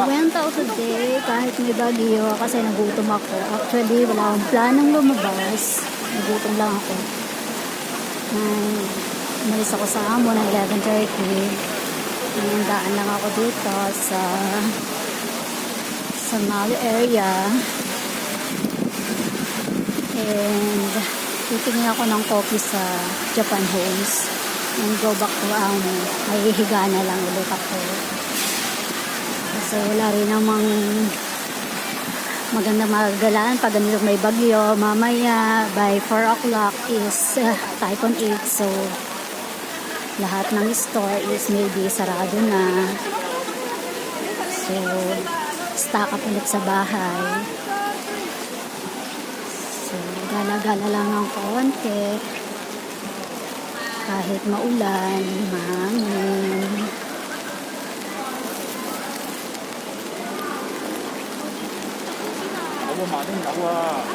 went out today kahit may bagyo kasi nagutom ako. Actually, wala akong planong lumabas. Nagutom lang ako. Umalis ako sa amo ng 11:30. Daan lang ako dito sa mall area. And titingin ako ng coffee sa Japan Homes. And go back to amo. Mahihiga na lang ulit ako. Kasi wala rin namang maganda magagalaan pag ganito may bagyo. Mamaya by 4 o'clock is Typhoon 8. So lahat ng store is maybe sarado na. So stock up ulit sa bahay. So gala-gala lang ng konti kahit maulan, mahangin.老婆買啲牛啊！